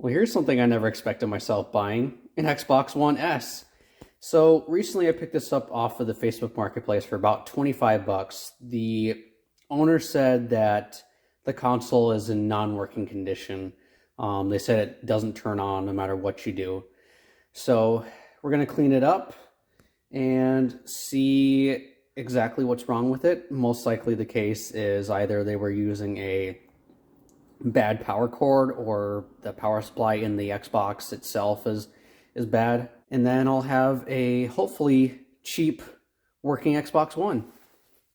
Well, here's something I never expected myself buying, an Xbox One S. So recently I picked this up off of the Facebook Marketplace for about 25 bucks. The owner said that the console is in non-working condition. They said it doesn't turn on no matter what you do. So we're going to clean it up and see exactly what's wrong with it. Most likely the case is either they were using a bad power cord or the power supply in the Xbox itself is bad. And then I'll have a hopefully cheap working Xbox One.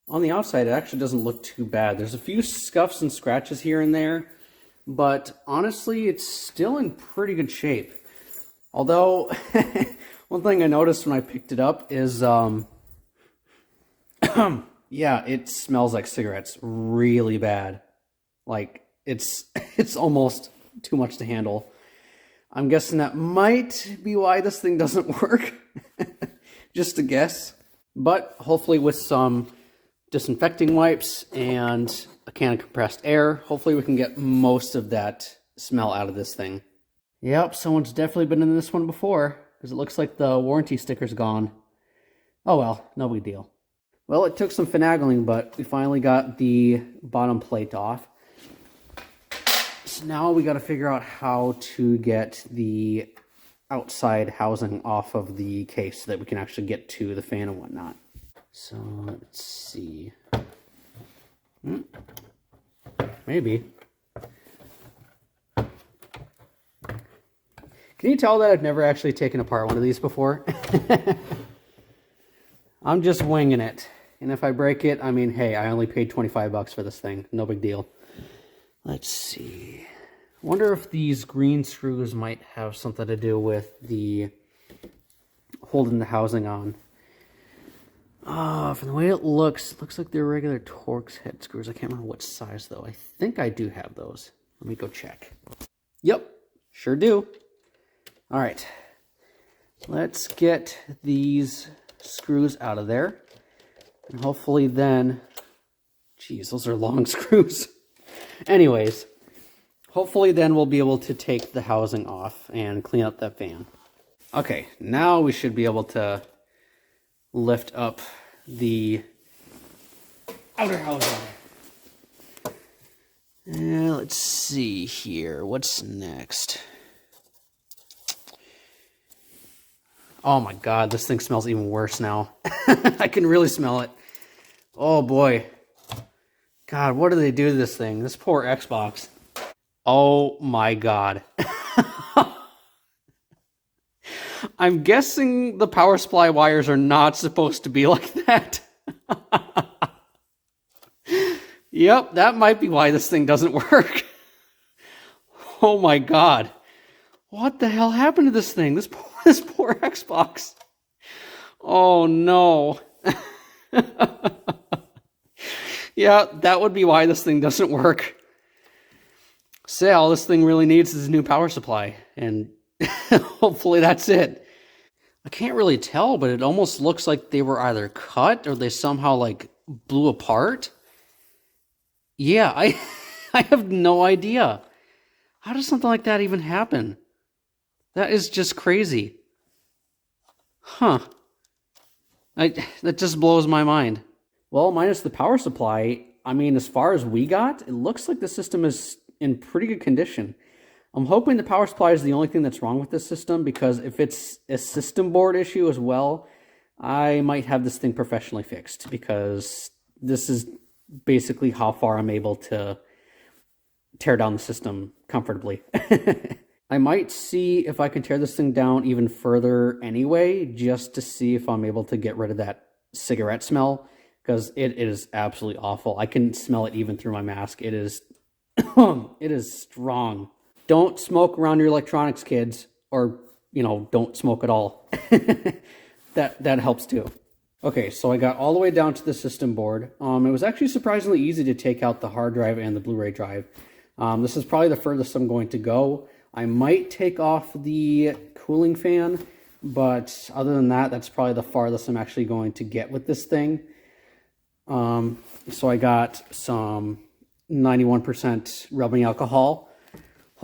On the outside, it actually doesn't look too bad. There's a few scuffs and scratches here and there, but honestly, it's still in pretty good shape. Although, one thing I noticed when I picked it up is, yeah, it smells like cigarettes really bad. Like, it's almost too much to handle. I'm guessing that might be why this thing doesn't work. Just a guess. But hopefully with some disinfecting wipes and a can of compressed air, hopefully we can get most of that smell out of this thing. Yep, someone's definitely been in this one before, because it looks like the warranty sticker's gone. Oh well, no big deal. Well, it took some finagling, but we finally got the bottom plate off. So now we got to figure out how to get the outside housing off of the case so that we can actually get to the fan and whatnot. So let's see. Maybe. Can you tell that I've never actually taken apart one of these before? I'm just winging it. And if I break it, I mean, hey, I only paid 25 bucks for this thing. No big deal. Let's see. I wonder if these green screws might have something to do with the holding the housing on. From the way it looks like they're regular Torx head screws. I can't remember what size though. I think I do have those. Let me go check. Yep, sure do. All right, let's get these screws out of there. And hopefully then, geez, those are long screws. Anyways, hopefully then we'll be able to take the housing off and clean up that fan. Okay, now we should be able to lift up the outer housing. Let's see here. What's next? Oh my god, this thing smells even worse now. I can really smell it. Oh boy. God, what do they do to this thing? This poor Xbox. Oh my god. I'm guessing the power supply wires are not supposed to be like that. Yep, that might be why this thing doesn't work. Oh my god. What the hell happened to this thing? This poor Xbox. Oh no. Yeah, that would be why this thing doesn't work. Say all this thing really needs is a new power supply, and hopefully that's it. I can't really tell, but it almost looks like they were either cut or they somehow like blew apart. Yeah, I have no idea. How does something like that even happen? That is just crazy. Huh. That just blows my mind. Well, minus the power supply, I mean, as far as we got, it looks like the system is in pretty good condition. I'm hoping the power supply is the only thing that's wrong with this system, because if it's a system board issue as well, I might have this thing professionally fixed, because this is basically how far I'm able to tear down the system comfortably. I might see if I can tear this thing down even further anyway, just to see if I'm able to get rid of that cigarette smell, because it is absolutely awful. I can smell it even through my mask. It is, it is strong. Don't smoke around your electronics, kids, or, you know, don't smoke at all. That helps too. Okay, so I got all the way down to the system board. It was actually surprisingly easy to take out the hard drive and the Blu-ray drive. This is probably the furthest I'm going to go. I might take off the cooling fan, but other than that, that's probably the farthest I'm actually going to get with this thing. So I got some 91% rubbing alcohol.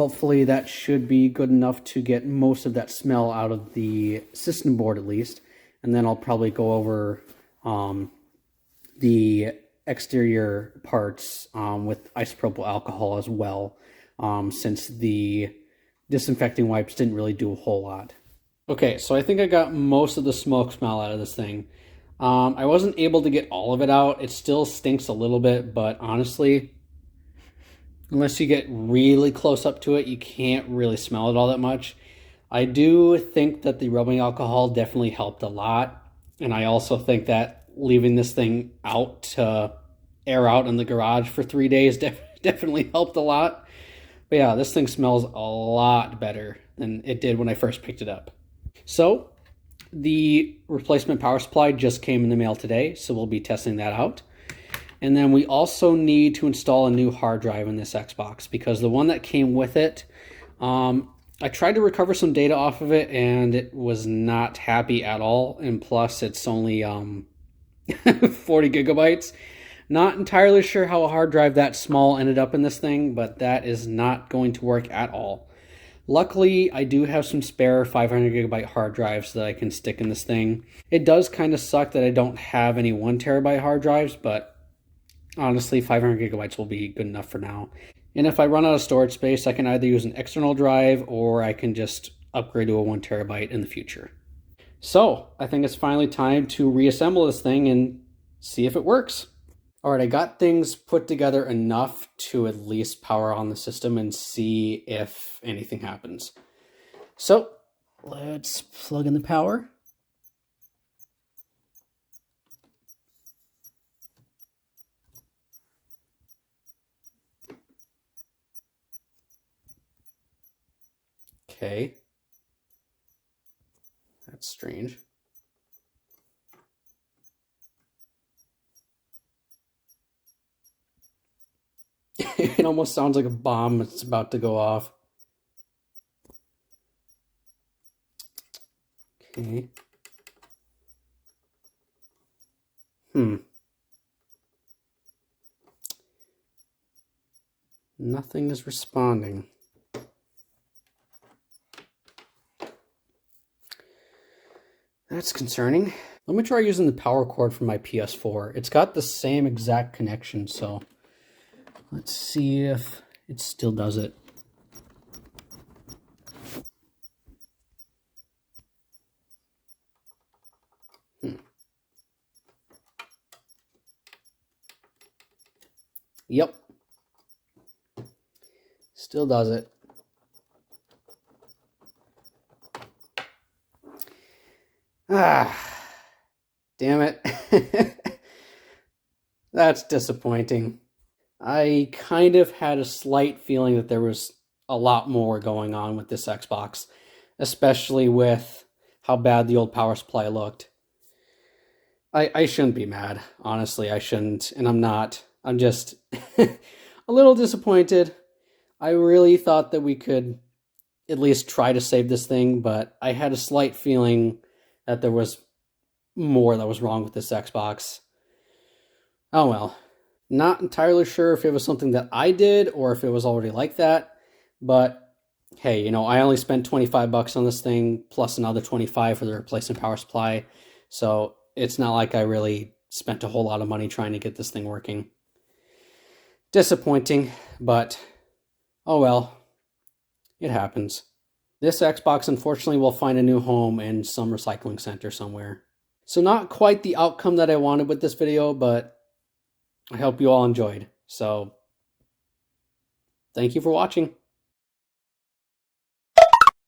Hopefully that should be good enough to get most of that smell out of the system board at least. And then I'll probably go over the exterior parts with isopropyl alcohol as well, since the disinfecting wipes didn't really do a whole lot. Okay, so I think I got most of the smoke smell out of this thing. I wasn't able to get all of it out. It still stinks a little bit, but honestly, unless you get really close up to it, you can't really smell it all that much. I do think that the rubbing alcohol definitely helped a lot. And I also think that leaving this thing out to air out in the garage for 3 days definitely helped a lot. But yeah, this thing smells a lot better than it did when I first picked it up. So the replacement power supply just came in the mail today, so we'll be testing that out. And then we also need to install a new hard drive in this Xbox because the one that came with it, I tried to recover some data off of it and it was not happy at all. And plus it's only 40 gigabytes. Not entirely sure how a hard drive that small ended up in this thing, but that is not going to work at all. Luckily, I do have some spare 500 gigabyte hard drives that I can stick in this thing. It does kind of suck that I don't have any 1 terabyte hard drives, but honestly, 500 gigabytes will be good enough for now. And if I run out of storage space, I can either use an external drive or I can just upgrade to a 1 terabyte in the future. So I think it's finally time to reassemble this thing and see if it works. All right, I got things put together enough to at least power on the system and see if anything happens. So let's plug in the power. Okay. That's strange. It almost sounds like a bomb that's about to go off. Okay. Nothing is responding. That's concerning. Let me try using the power cord from my PS4. It's got the same exact connection, so let's see if it still does it. Yep. Still does it. Damn it. That's disappointing. I kind of had a slight feeling that there was a lot more going on with this Xbox, especially with how bad the old power supply looked. I shouldn't be mad. Honestly, I shouldn't, and I'm not. I'm just a little disappointed. I really thought that we could at least try to save this thing, but I had a slight feeling that there was more that was wrong with this Xbox. Oh well. Not entirely sure if it was something that I did or if it was already like that, but hey, you know, I only spent 25 bucks on this thing plus another 25 for the replacement power supply, so it's not like I really spent a whole lot of money trying to get this thing working. Disappointing, but oh well, it happens. This Xbox unfortunately will find a new home in some recycling center somewhere. So not quite the outcome that I wanted with this video, but I hope you all enjoyed. So thank you for watching.